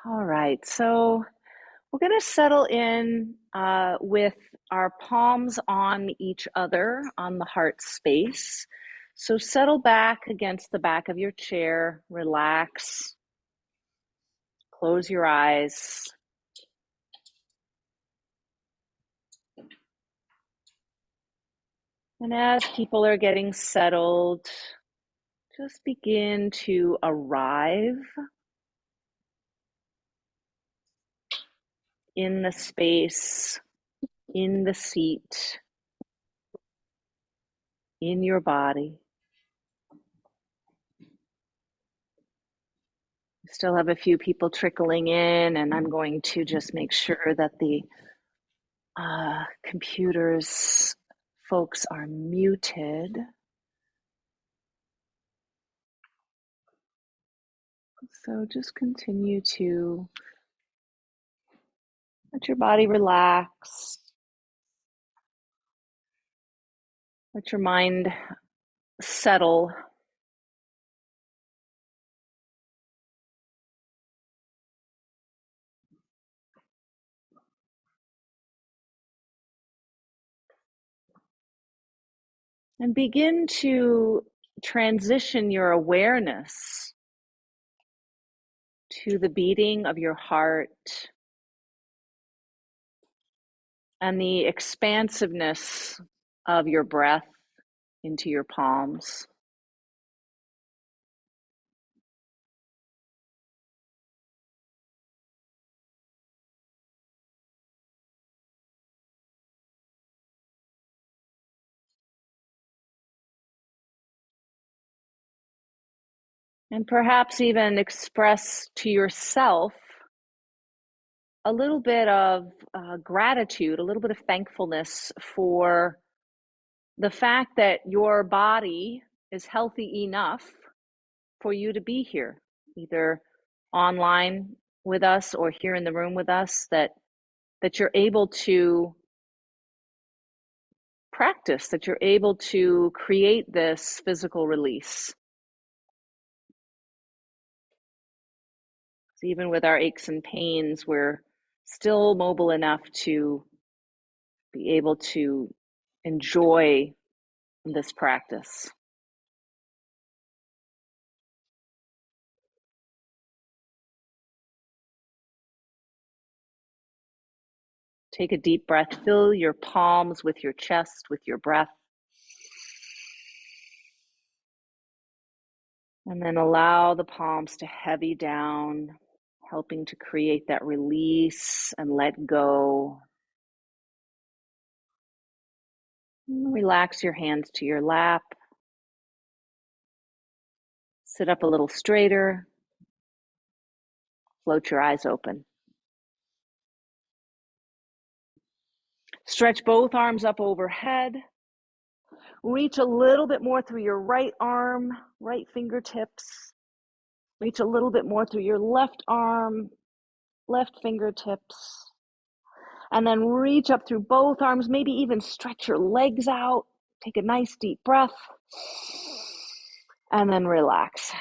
All right, so we're going to settle in with our palms on each other on the heart space. So settle back against the back of your chair, relax, close your eyes. And as people are getting settled, just begin to arrive in the space, in the seat, in your body. Still have a few people trickling in, and I'm going to just make sure that the computers folks are muted. So just continue to let your body relax. Let your mind settle. And begin to transition your awareness to the beating of your heart and the expansiveness of your breath into your palms. And perhaps even express to yourself a little bit of gratitude, a little bit of thankfulness for the fact that your body is healthy enough for you to be here, either online with us or here in the room with us, that you're able to practice, that you're able to create this physical release. So even with our aches and pains, we're still mobile enough to be able to enjoy this practice. Take a deep breath, fill your palms with your chest, with your breath. And then allow the palms to heavy down, helping to create that release and let go. Relax your hands to your lap. Sit up a little straighter. Float your eyes open. Stretch both arms up overhead. Reach a little bit more through your right arm, right fingertips. Reach a little bit more through your left arm, left fingertips. And then reach up through both arms, maybe even stretch your legs out. Take a nice deep breath. And then relax.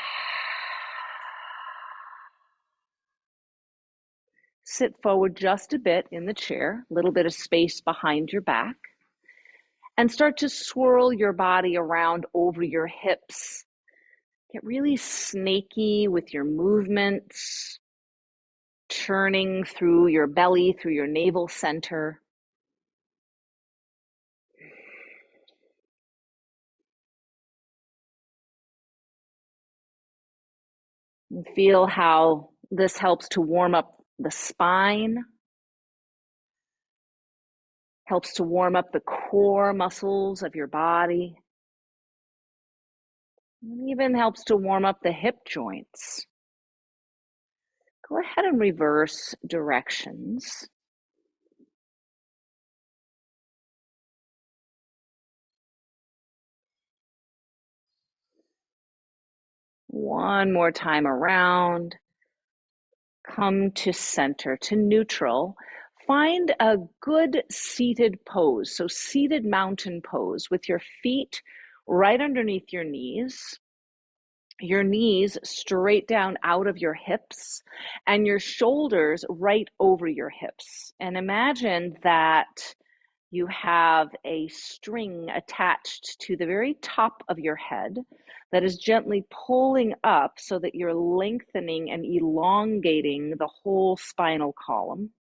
Sit forward just a bit in the chair, a little bit of space behind your back. And start to swirl your body around over your hips. Get really snaky with your movements, churning through your belly, through your navel center. And feel how this helps to warm up the spine, helps to warm up the core muscles of your body, and even helps to warm up the hip joints. Go ahead and reverse directions. One more time around. Come to center, to neutral. Find a good seated pose. So seated mountain pose with your feet right underneath your knees. your knees straight down out of your hips and your shoulders right over your hips. And imagine that you have a string attached to the very top of your head that is gently pulling up so that you're lengthening and elongating the whole spinal column.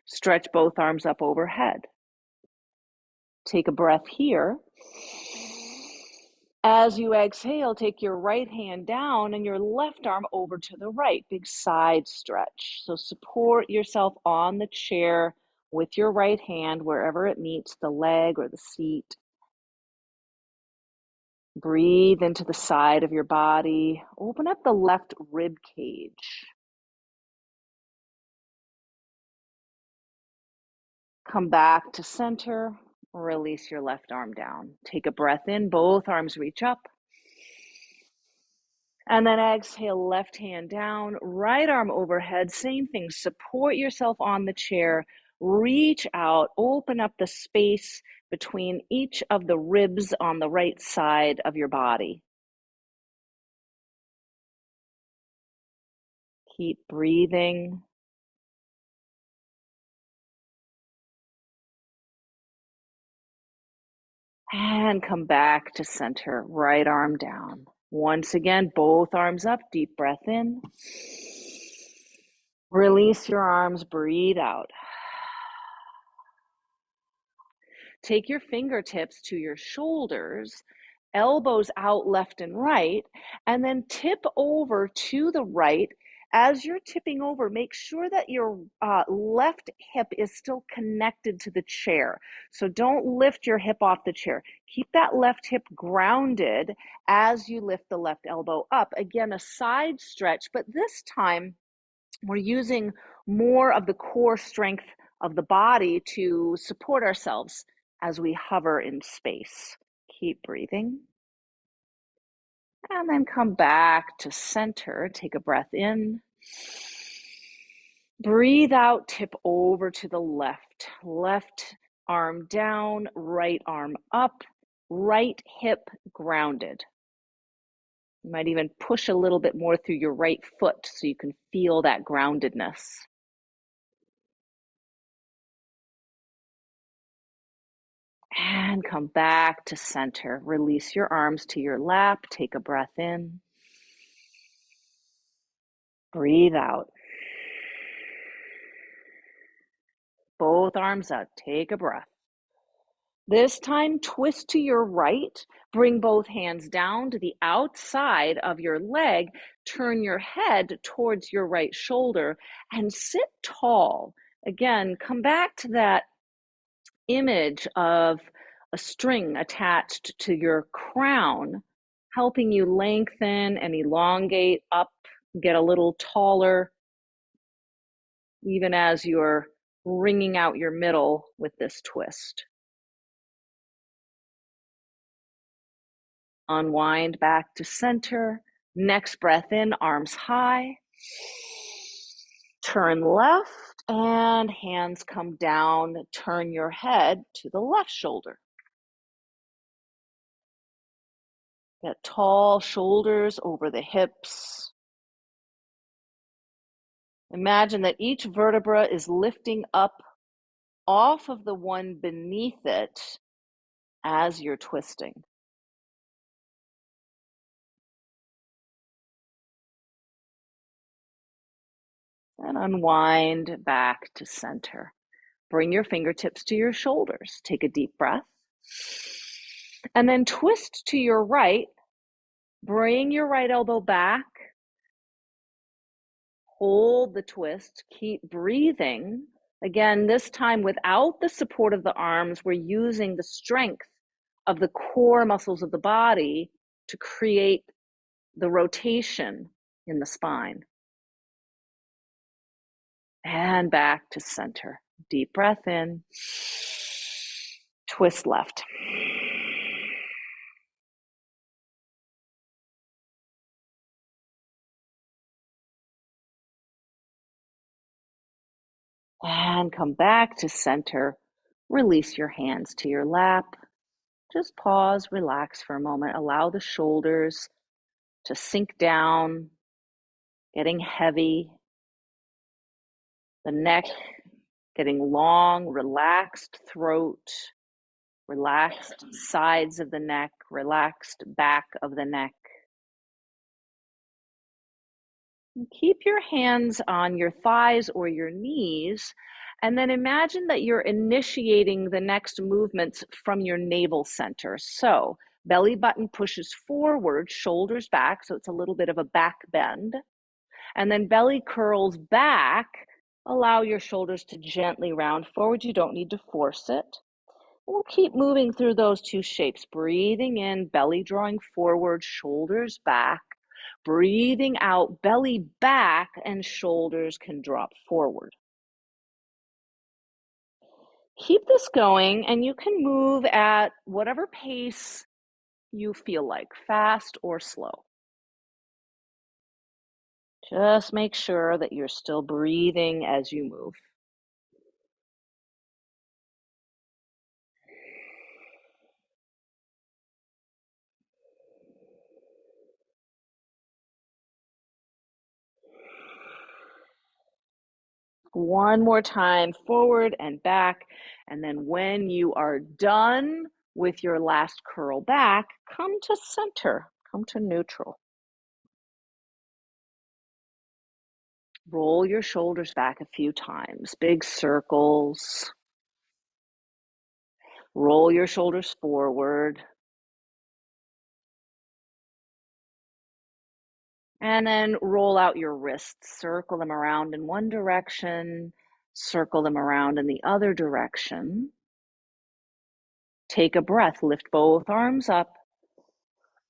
Stretch both arms up overhead. Take a breath here. As you exhale, take your right hand down and your left arm over to the right. Big side stretch. So support yourself on the chair with your right hand wherever it meets the leg or the seat. Breathe into the side of your body. Open up the left rib cage. Come back to center. Release your left arm down. Take a breath in. Both arms reach up. And then exhale, left hand down, right arm overhead. Same thing. Support yourself on the chair. Reach out. Open up the space between each of the ribs on the right side of your body. Keep breathing. And come back to center, right arm down. Once again, both arms up, deep breath in. Release your arms, breathe out. Take your fingertips to your shoulders, elbows out left and right, and then tip over to the right. As you're tipping over, make sure that your left hip is still connected to the chair. So don't lift your hip off the chair. Keep that left hip grounded as you lift the left elbow up. Again, a side stretch, but this time we're using more of the core strength of the body to support ourselves as we hover in space. Keep breathing. And then come back to center. Take a breath in. Breathe out, tip over to the left. Left arm down, right arm up, right hip grounded. You might even push a little bit more through your right foot so you can feel that groundedness. And come back to center. Release your arms to your lap. Take a breath in. Breathe out. Both arms up. Take a breath. This time, twist to your right. Bring both hands down to the outside of your leg. Turn your head towards your right shoulder and sit tall. Again, come back to that image of a string attached to your crown, helping you lengthen and elongate up, get a little taller, even as you're wringing out your middle with this twist. Unwind back to center. Next breath in, arms high. Turn left and hands come down. Turn your head to the left shoulder. Get tall shoulders over the hips. Imagine that each vertebra is lifting up off of the one beneath it as you're twisting. And unwind back to center. Bring your fingertips to your shoulders. Take a deep breath. And then twist to your right. Bring your right elbow back. Hold the twist. Keep breathing. Again, this time without the support of the arms, we're using the strength of the core muscles of the body to create the rotation in the spine. And back to center. Deep breath in. Twist left. And come back to center. Release your hands to your lap. Just pause, relax for a moment. Allow the shoulders to sink down, getting heavy. The neck getting long, relaxed throat, relaxed sides of the neck, relaxed back of the neck. And keep your hands on your thighs or your knees, and then imagine that you're initiating the next movements from your navel center. So belly button pushes forward, shoulders back, so it's a little bit of a back bend. And then belly curls back. Allow your shoulders to gently round forward. You don't need to force it. We'll keep moving through those two shapes. Breathing in, belly drawing forward, shoulders back. Breathing out, belly back, and shoulders can drop forward. Keep this going, and you can move at whatever pace you feel like, fast or slow. Just make sure that you're still breathing as you move. One more time, forward and back. And then when you are done with your last curl back, come to center, come to neutral. Roll your shoulders back a few times, big circles. Roll your shoulders forward. And then roll out your wrists, circle them around in one direction, circle them around in the other direction. Take a breath, lift both arms up.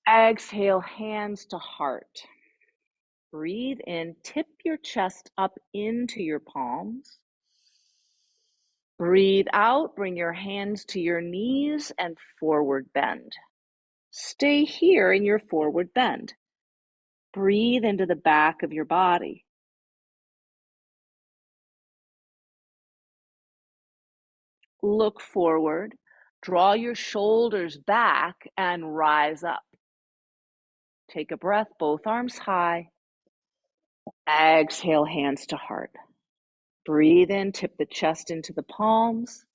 Exhale, hands to heart. Breathe in, tip your chest up into your palms. Breathe out, bring your hands to your knees and forward bend. Stay here in your forward bend. Breathe into the back of your body. Look forward, draw your shoulders back and rise up. Take a breath, both arms high. Exhale, hands to heart. Breathe in, tip the chest into the palms.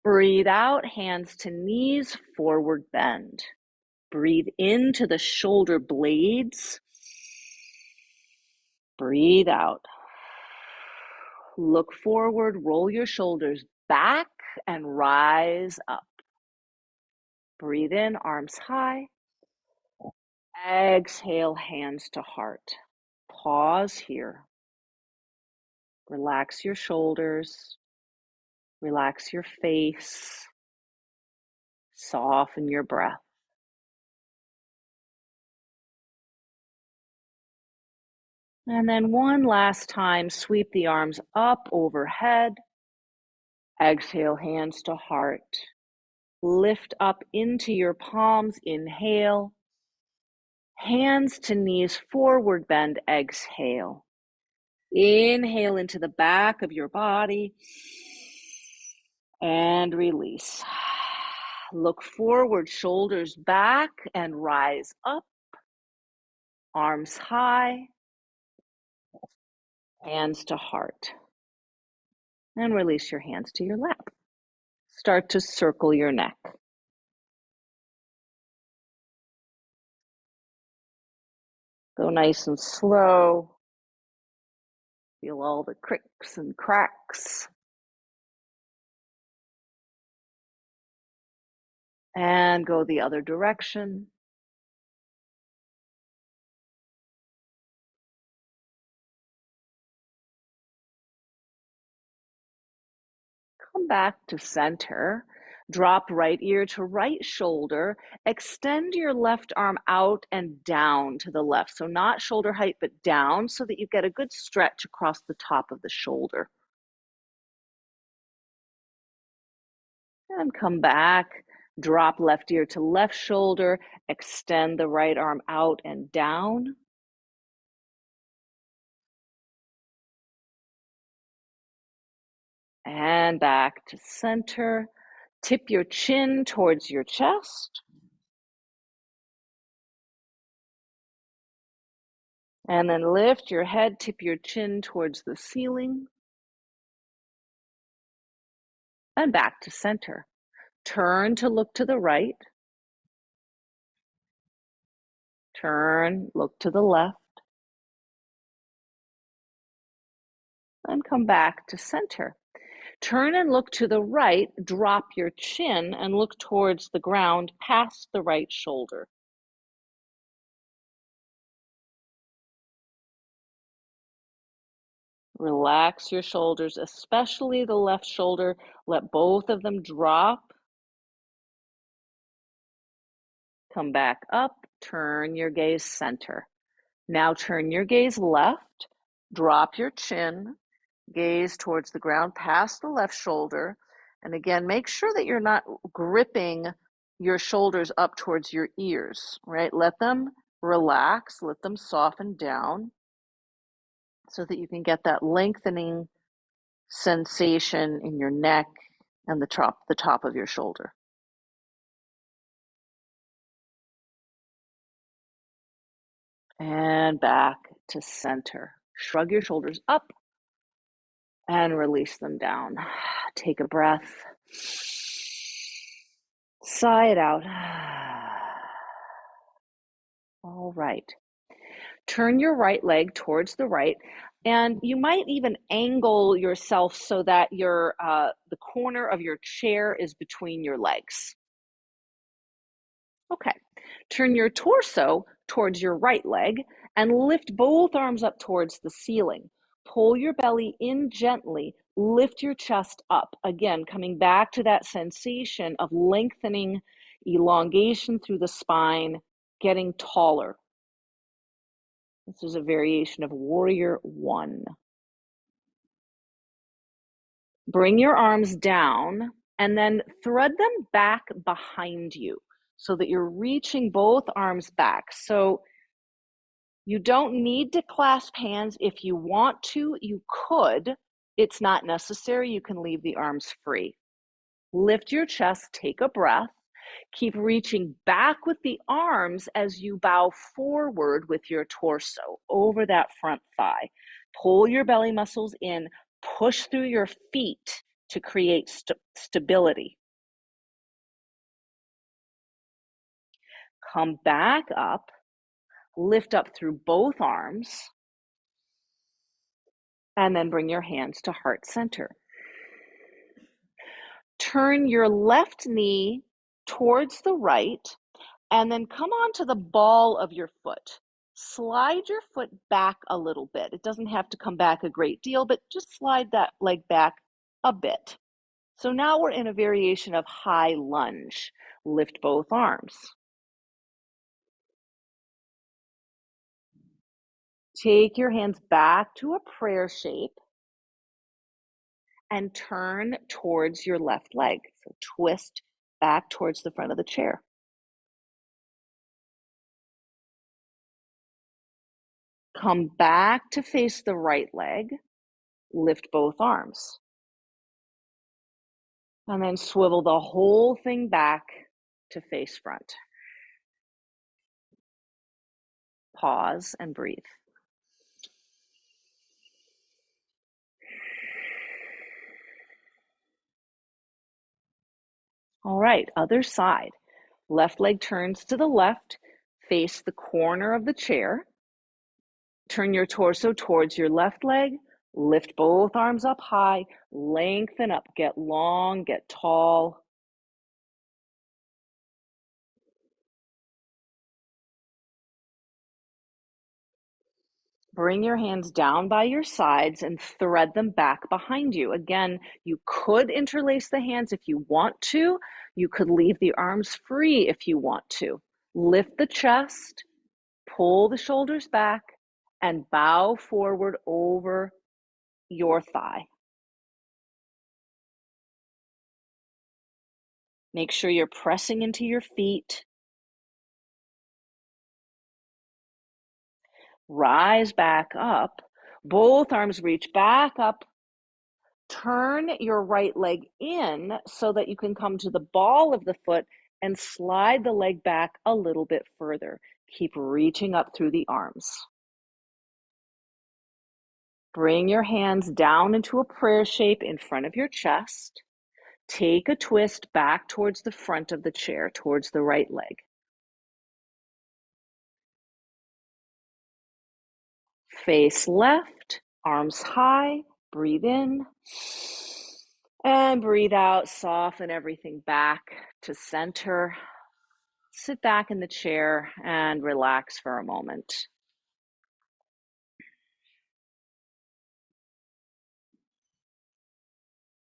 Breathe out, hands to knees, forward bend. Breathe into the shoulder blades. Breathe out. Look forward, roll your shoulders back and rise up. Breathe in, arms high. Exhale, hands to heart. Pause here. Relax your shoulders. Relax your face. Soften your breath. And then one last time, sweep the arms up overhead. Exhale, hands to heart. Lift up into your palms, inhale. Hands to knees, forward bend, exhale. Inhale into the back of your body and release. Look forward, shoulders back and rise up. Arms high, hands to heart. And release your hands to your lap. Start to circle your neck. Go nice and slow. Feel all the cricks and cracks. And go the other direction. Come back to center. Drop right ear to right shoulder. Extend your left arm out and down to the left. So not shoulder height, but down so that you get a good stretch across the top of the shoulder. And come back. Drop left ear to left shoulder. Extend the right arm out and down. And back to center. Tip your chin towards your chest. And then lift your head, tip your chin towards the ceiling. And back to center. Turn to look to the right. Turn, look to the left. And come back to center. Turn and look to the right, drop your chin and look towards the ground past the right shoulder. Relax your shoulders, especially the left shoulder. Let both of them drop. Come back up, turn your gaze center. Now turn your gaze left, drop your chin, gaze towards the ground past the left shoulder. And again, make sure that you're not gripping your shoulders up towards your ears, right? Let them relax, let them soften down so that you can get that lengthening sensation in your neck and the top of your shoulder. And back to center. Shrug your shoulders up and release them down. Take a breath. Sigh it out. All right. Turn your right leg towards the right, and you might even angle yourself so that the corner of your chair is between your legs. Okay. Turn your torso towards your right leg and lift both arms up towards the ceiling. Pull your belly in gently, lift your chest up. Again, coming back to that sensation of lengthening, elongation through the spine, getting taller. This is a variation of Warrior One. Bring your arms down and then thread them back behind you so that you're reaching both arms back. So you don't need to clasp hands. If you want to, you could. It's not necessary. You can leave the arms free. Lift your chest, take a breath. Keep reaching back with the arms as you bow forward with your torso over that front thigh. Pull your belly muscles in, push through your feet to create stability. Come back up, lift up through both arms, and then bring your hands to heart center. Turn your left knee towards the right, and then come onto the ball of your foot. Slide your foot back a little bit. It doesn't have to come back a great deal, but just slide that leg back a bit. So now we're in a variation of high lunge. Lift both arms. Take your hands back to a prayer shape and turn towards your left leg. So twist back towards the front of the chair. Come back to face the right leg. Lift both arms. And then swivel the whole thing back to face front. Pause and breathe. All right, other side. Left leg turns to the left, face the corner of the chair. Turn your torso towards your left leg, lift both arms up high, lengthen up, get long, get tall. Bring your hands down by your sides and thread them back behind you. Again, you could interlace the hands if you want to. You could leave the arms free if you want to. Lift the chest, pull the shoulders back, and bow forward over your thigh. Make sure you're pressing into your feet. Rise back up. Both arms reach back up Turn your right leg in so that you can come to the ball of the foot and slide the leg back a little bit further. Keep reaching up through the arms. Bring your hands down into a prayer shape in front of your chest. Take a twist back towards the front of the chair, towards the right leg. Face left, arms high, breathe in. And breathe out, soften everything back to center. Sit back in the chair and relax for a moment.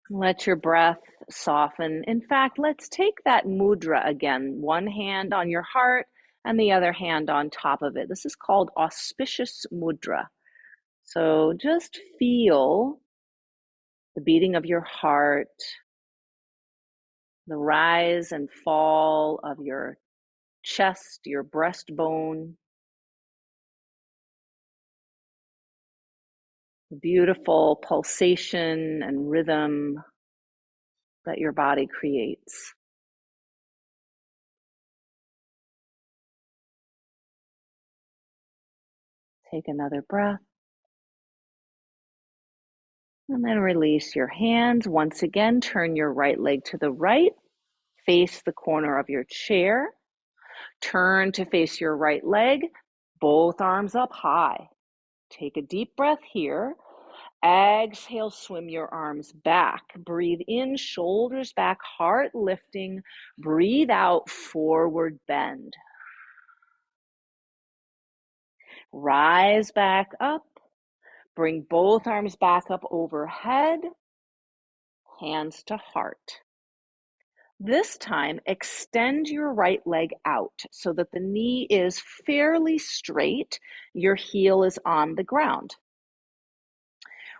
Let your breath soften. In fact, let's take that mudra again. One hand on your heart and the other hand on top of it. This is called auspicious mudra. So just feel the beating of your heart, the rise and fall of your chest, your breastbone, the beautiful pulsation and rhythm that your body creates. Take another breath. And then release your hands. Once again, turn your right leg to the right. Face the corner of your chair. Turn to face your right leg. Both arms up high. Take a deep breath here. Exhale, swim your arms back. Breathe in, shoulders back, heart lifting. Breathe out, forward bend. Rise back up. Bring both arms back up overhead. Hands to heart. This time, extend your right leg out so that the knee is fairly straight. Your heel is on the ground.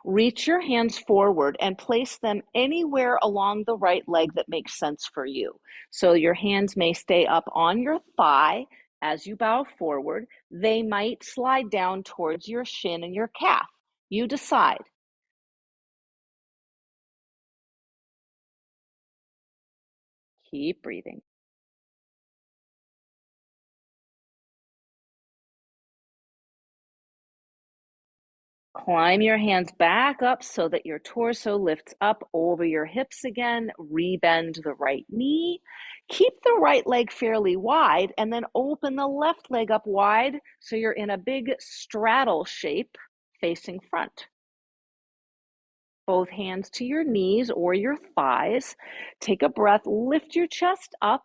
Reach your hands forward and place them anywhere along the right leg that makes sense for you. So your hands may stay up on your thigh as you bow forward. They might slide down towards your shin and your calf. You decide. Keep breathing. Climb your hands back up so that your torso lifts up over your hips again. Rebend the right knee. Keep the right leg fairly wide and then open the left leg up wide so you're in a big straddle shape facing front. Both hands to your knees or your thighs. Take a breath, lift your chest up,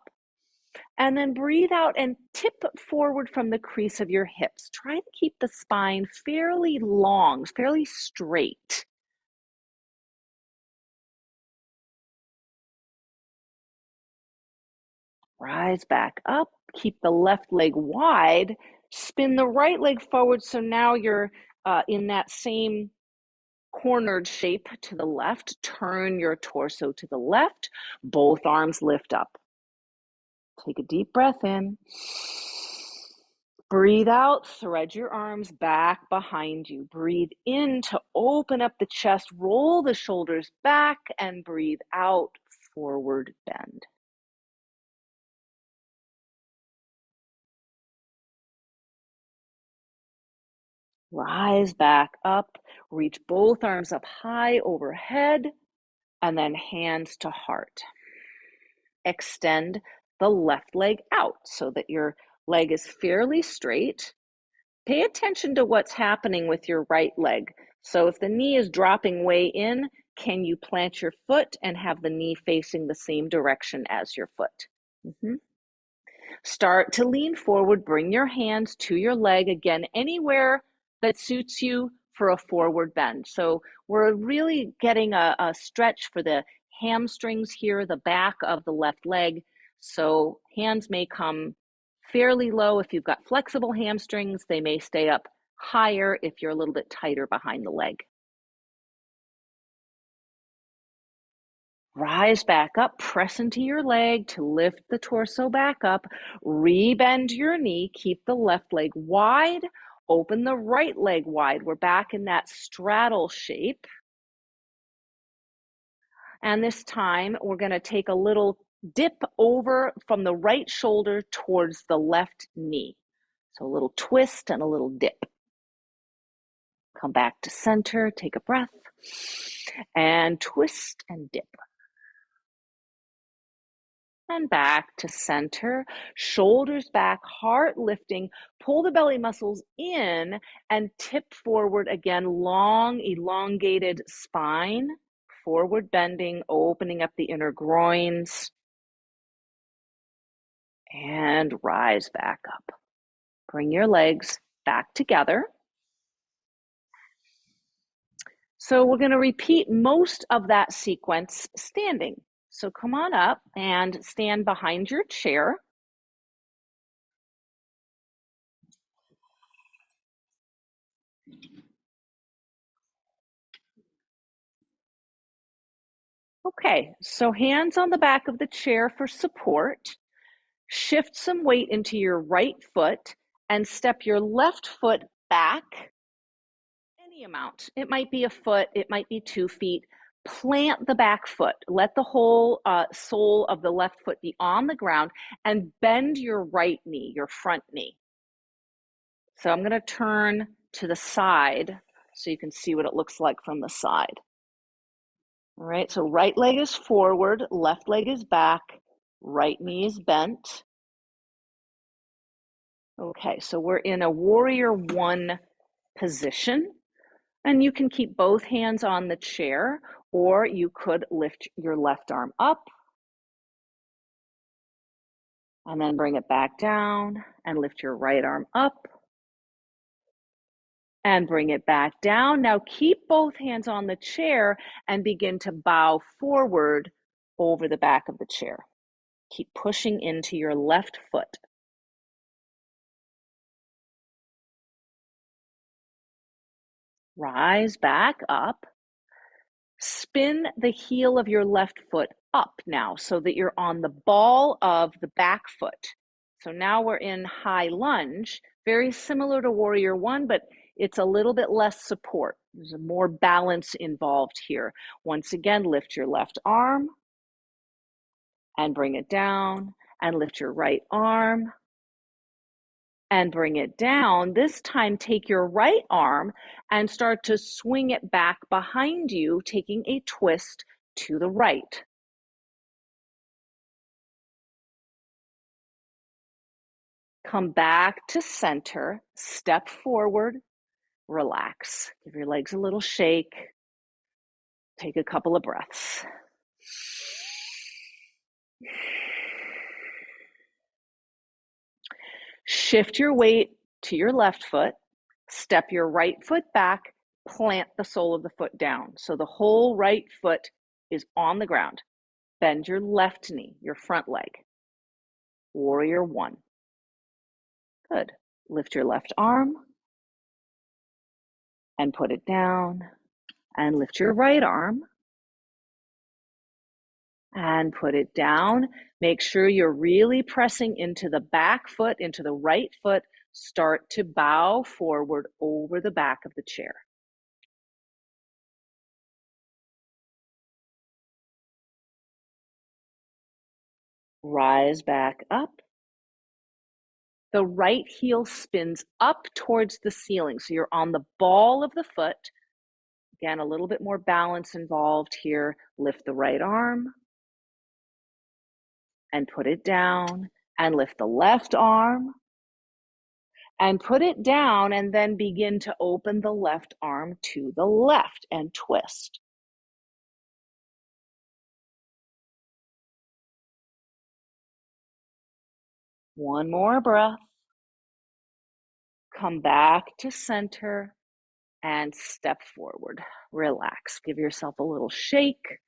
and then breathe out and tip forward from the crease of your hips. Try to keep the spine fairly long, fairly straight. Rise back up. Keep the left leg wide. Spin the right leg forward so now you're in that same cornered shape to the left. Turn your torso to the left. Both arms lift up. Take a deep breath in. Breathe out, thread your arms back behind you. Breathe in to open up the chest, roll the shoulders back, and breathe out, forward bend. Rise back up, reach both arms up high overhead, and then hands to heart. Extend the left leg out so that your leg is fairly straight. Pay attention to what's happening with your right leg. So if the knee is dropping way in, can you plant your foot and have the knee facing the same direction as your foot? Start to lean forward, bring your hands to your leg again, anywhere that suits you for a forward bend. So we're really getting a stretch for the hamstrings here, the back of the left leg. So hands may come fairly low. If you've got flexible hamstrings, they may stay up higher if you're a little bit tighter behind the leg. Rise back up, press into your leg to lift the torso back up. Rebend your knee, keep the left leg wide, open the right leg wide. We're back in that straddle shape. And this time we're going to take a little dip over from the right shoulder towards the left knee. So a little twist and a little dip. Come back to center, take a breath, and twist and dip. And back to center, shoulders back, heart lifting, pull the belly muscles in and tip forward again, long elongated spine, forward bending, opening up the inner groins, and rise back up. Bring your legs back together. So we're going to repeat most of that sequence standing. So come on up and stand behind your chair. Okay, so hands on the back of the chair for support. Shift some weight into your right foot and step your left foot back any amount. It might be a foot, it might be 2 feet. Plant the back foot. Let the whole sole of the left foot be on the ground and bend your right knee, your front knee. So I'm going to turn to the side so you can see what it looks like from the side. All right, so right leg is forward, left leg is back, right knee is bent. Okay, so we're in a warrior one position, and you can keep both hands on the chair, or you could lift your left arm up and then bring it back down and lift your right arm up and bring it back down. Now keep both hands on the chair and begin to bow forward over the back of the chair. Keep pushing into your left foot. Rise back up. Spin the heel of your left foot up now so that you're on the ball of the back foot. So now we're in high lunge, very similar to warrior one, but it's a little bit less support. There's more balance involved here. Once again, lift your left arm and bring it down, and lift your right arm and bring it down. This time, take your right arm and start to swing it back behind you, taking a twist to the right. Come back to center, step forward, relax. Give your legs a little shake. Take a couple of breaths. Shift your weight to your left foot. Step your right foot back, plant the sole of the foot down. So the whole right foot is on the ground. Bend your left knee, your front leg. Warrior one. Good. Lift your left arm and put it down, and lift your right arm and put it down. Make sure you're really pressing into the back foot, into the right foot. Start to bow forward over the back of the chair. Rise back up. The right heel spins up towards the ceiling. So you're on the ball of the foot. Again, a little bit more balance involved here. Lift the right arm and put it down, and lift the left arm and put it down, and then begin to open the left arm to the left and twist. One more breath. Come back to center and step forward. Relax. Give yourself a little shake.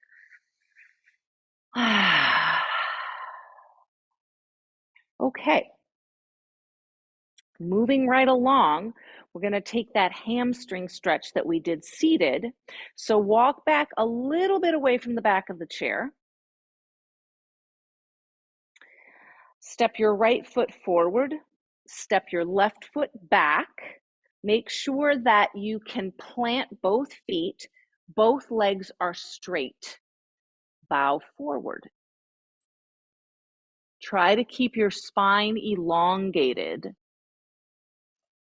Okay. Moving right along, we're going to take that hamstring stretch that we did seated. So walk back a little bit away from the back of the chair. Step your right foot forward. Step your left foot back. Make sure that you can plant both feet. Both legs are straight. bow forward. Try to keep your spine elongated.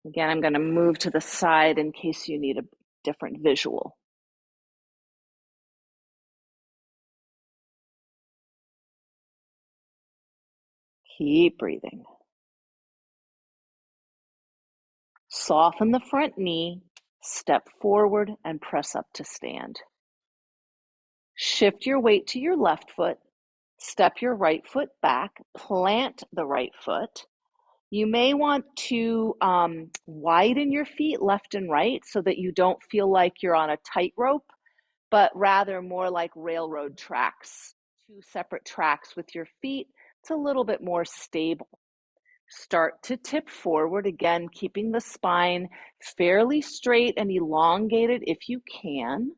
Again, I'm going to move to the side in case you need a different visual. Keep breathing. Soften the front knee, step forward and press up to stand. Shift your weight to your left foot, step your right foot back, plant the right foot. You may want to widen your feet left and right so that you don't feel like you're on a tightrope, but rather more like railroad tracks, two separate tracks with your feet. It's a little bit more stable. Start to tip forward, again, keeping the spine fairly straight and elongated if you can.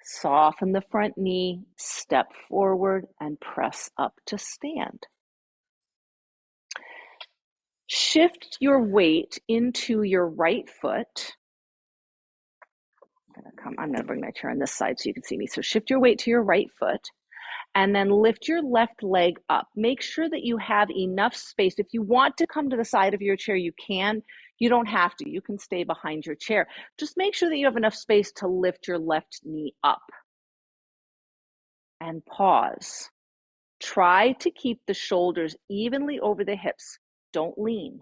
Soften the front knee, step forward, and press up to stand. Shift your weight into your right foot. I'm going to bring my chair on this side so you can see me. So shift your weight to your right foot and then lift your left leg up. Make sure that you have enough space. If you want to come to the side of your chair, you can. You don't have to. You can stay behind your chair. Just make sure that you have enough space to lift your left knee up. And pause. Try to keep the shoulders evenly over the hips. Don't lean.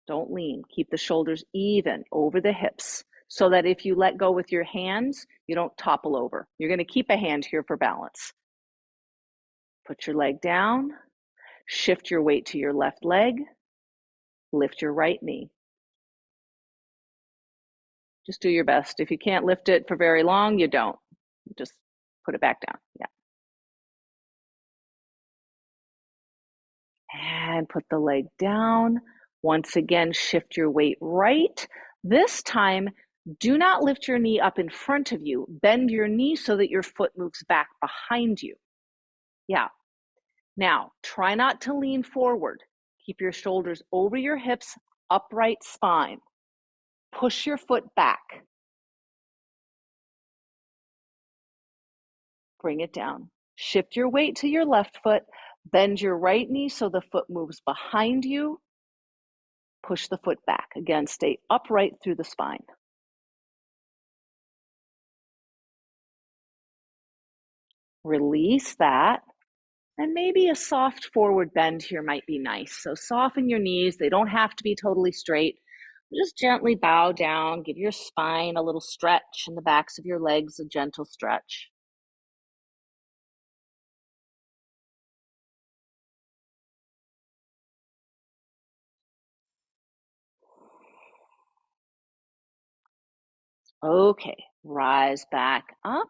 Don't lean. Keep the shoulders even over the hips so that if you let go with your hands, you don't topple over. You're going to keep a hand here for balance. Put your leg down. Shift your weight to your left leg. Lift your right knee. Just do your best. If you can't lift it for very long, you don't. Just put it back down. Yeah. And put the leg down. Once again, shift your weight right. This time, do not lift your knee up in front of you. Bend your knee so that your foot moves back behind you. Yeah. Now, try not to lean forward. Keep your shoulders over your hips, upright spine. Push your foot back. Bring it down. Shift your weight to your left foot. Bend your right knee so the foot moves behind you. Push the foot back. Again, stay upright through the spine. Release that. And maybe a soft forward bend here might be nice. So soften your knees. They don't have to be totally straight. Just gently bow down. Give your spine a little stretch and the backs of your legs a gentle stretch. Okay, rise back up.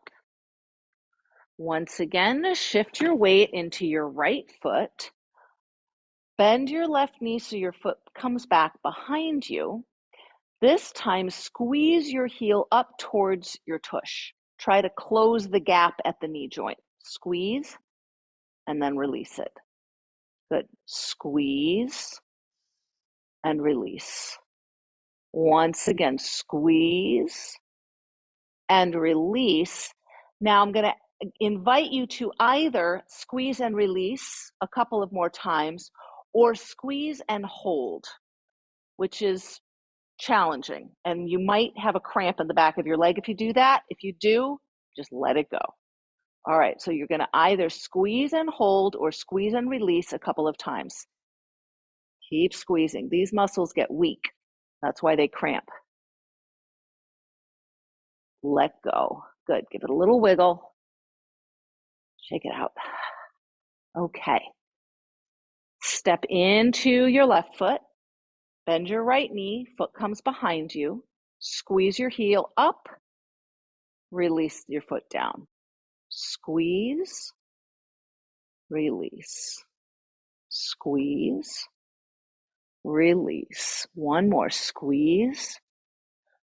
Once again, shift your weight into your right foot. Bend your left knee so your foot comes back behind you. This time, squeeze your heel up towards your tush. Try to close the gap at the knee joint. Squeeze and then release it. Good. Squeeze and release. Once again, squeeze and release. Now I'm going to invite you to either squeeze and release a couple of more times or squeeze and hold, which is challenging. And you might have a cramp in the back of your leg if you do that. If you do, just let it go. All right, so you're going to either squeeze and hold or squeeze and release a couple of times. Keep squeezing. These muscles get weak. That's why they cramp. Let go. Good. Give it a little wiggle. Shake it out. Okay. Step into your left foot. Bend your right knee. Foot comes behind you. Squeeze your heel up. Release your foot down. Squeeze. Release. Squeeze. Release. One more. Squeeze.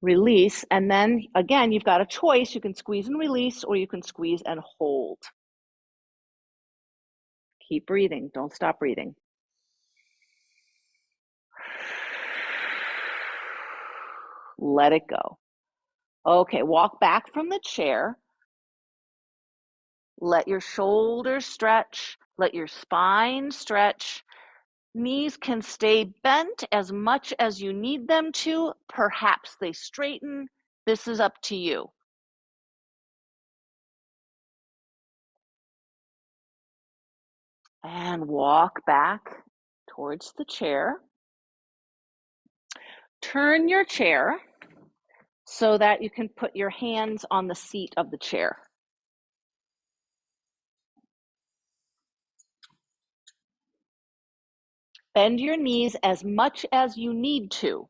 Release. And then again, you've got a choice. You can squeeze and release, or you can squeeze and hold. Keep breathing. Don't stop breathing. Let it go. Okay, walk back from the chair. Let your shoulders stretch. Let your spine stretch. Knees can stay bent as much as you need them to. Perhaps they straighten. This is up to you. And walk back towards the chair. Turn your chair so that you can put your hands on the seat of the chair. Bend your knees as much as you need to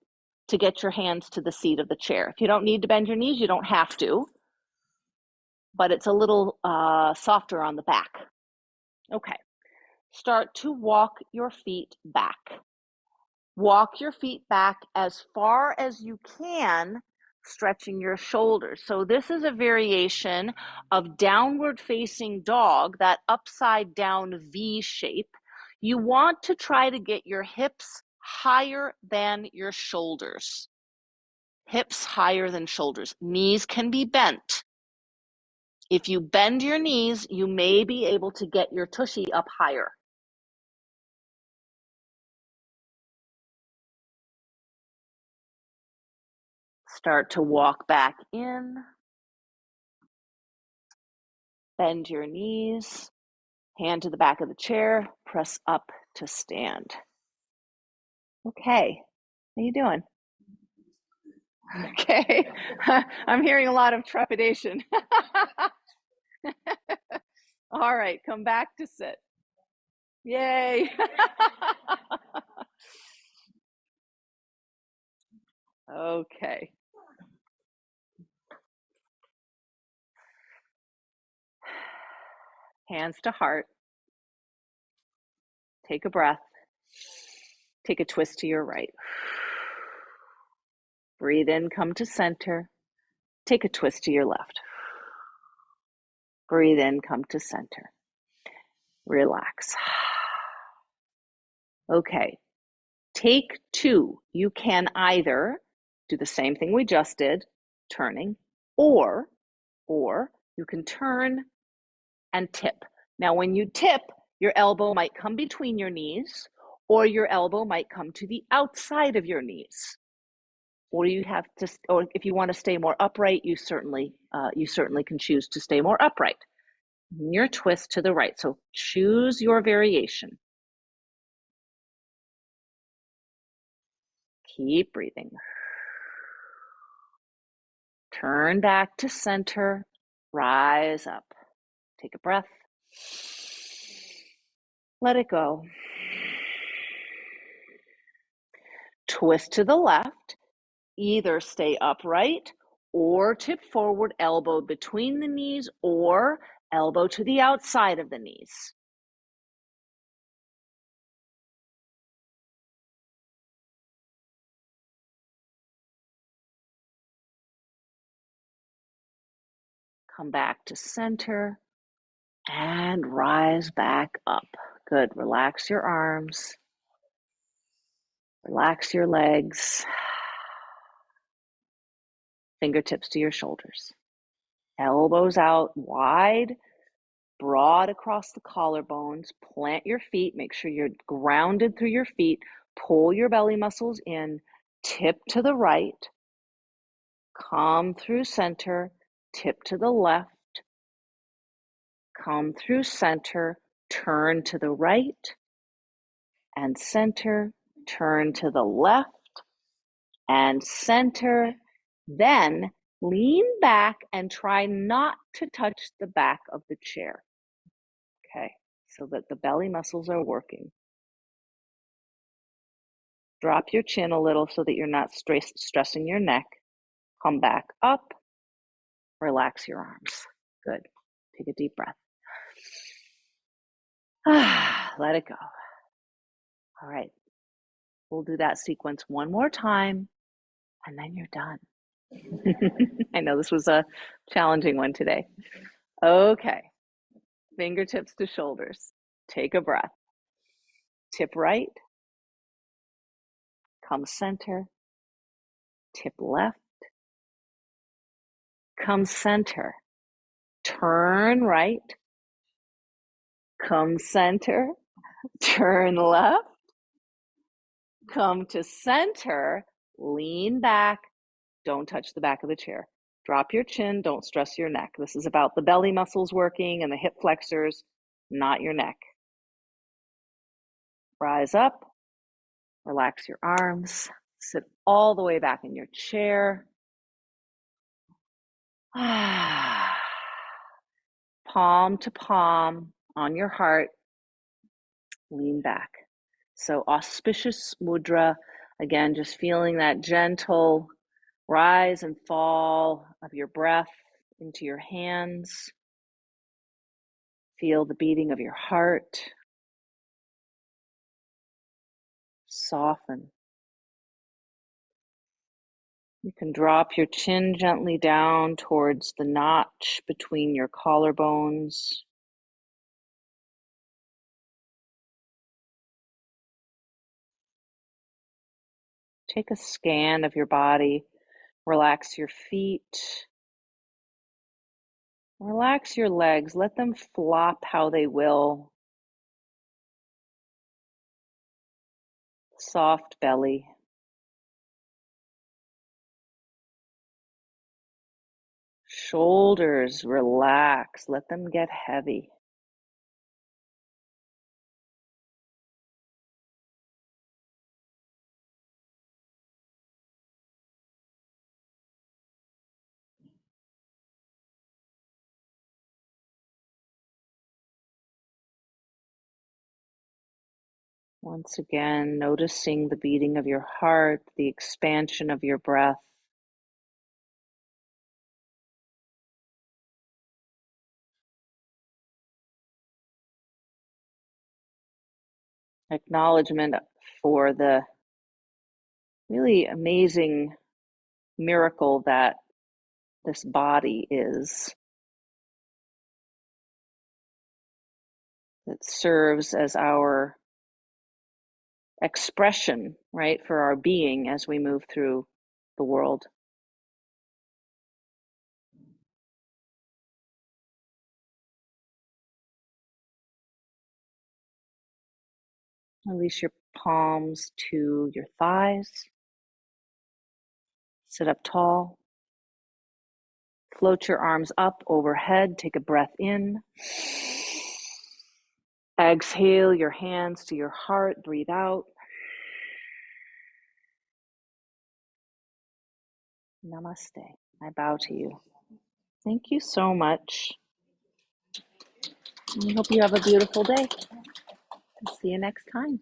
get your hands to the seat of the chair. If you don't need to bend your knees, you don't have to, but it's a little softer on the back. Okay, start to walk your feet back. Walk your feet back as far as you can, stretching your shoulders. So this is a variation of downward facing dog, that upside down V shape. You want to try to get your hips higher than your shoulders. Hips higher than shoulders. Knees can be bent. If you bend your knees, you may be able to get your tushy up higher. Start to walk back in. Bend your knees. Hand to the back of the chair. Press up to stand. Okay, how you doing? Okay, I'm hearing a lot of trepidation. All right, come back to sit. Yay. Okay. Hands to heart. Take a breath. Take a twist to your right. Breathe in, come to center. Take a twist to your left. Breathe in, come to center. Relax. Okay, take two. You can either do the same thing we just did, turning, or you can turn and tip. Now, when you tip, your elbow might come between your knees, or your elbow might come to the outside of your knees. Or you have to, or if you want to stay more upright, you certainly can choose to stay more upright. Your twist to the right. So choose your variation. Keep breathing. Turn back to center. Rise up. Take a breath. Let it go. Twist to the left. Either stay upright or tip forward, elbow between the knees or elbow to the outside of the knees. Come back to center and rise back up. Good. Relax your arms. Relax your legs. Fingertips to your shoulders. Elbows out wide, broad across the collarbones. Plant your feet. Make sure you're grounded through your feet. Pull your belly muscles in. Tip to the right. Come through center. Tip to the left. Come through center. Turn to the right and center. Turn to the left and center. Then lean back and try not to touch the back of the chair. Okay, so that the belly muscles are working. Drop your chin a little so that you're not stressing your neck. Come back up. Relax your arms. Good. Take a deep breath. Let it go. All right. We'll do that sequence one more time, and then you're done. I know this was a challenging one today. Okay. Fingertips to shoulders. Take a breath. Tip right. Come center. Tip left. come center. Turn right, come center, turn left, come to center, lean back, don't touch the back of the chair. Drop your chin, don't stress your neck. This is about the belly muscles working and the hip flexors, not your neck. Rise up, relax your arms, sit all the way back in your chair. Palm to palm on your heart, lean back. So auspicious mudra, again, just feeling that gentle rise and fall of your breath into your hands. Feel the beating of your heart. Soften. You can drop your chin gently down towards the notch between your collarbones. Take a scan of your body. Relax your feet. Relax your legs. Let them flop how they will. Soft belly. Shoulders, relax. Let them get heavy. Once again, noticing the beating of your heart, the expansion of your breath. Acknowledgement for the really amazing miracle that this body is. That serves as our expression, right, for our being as we move through the world. Release your palms to your thighs. Sit up tall. Float your arms up overhead. Take a breath in. Exhale your hands to your heart. Breathe out. Namaste. I bow to you. Thank you so much. I hope you have a beautiful day. See you next time.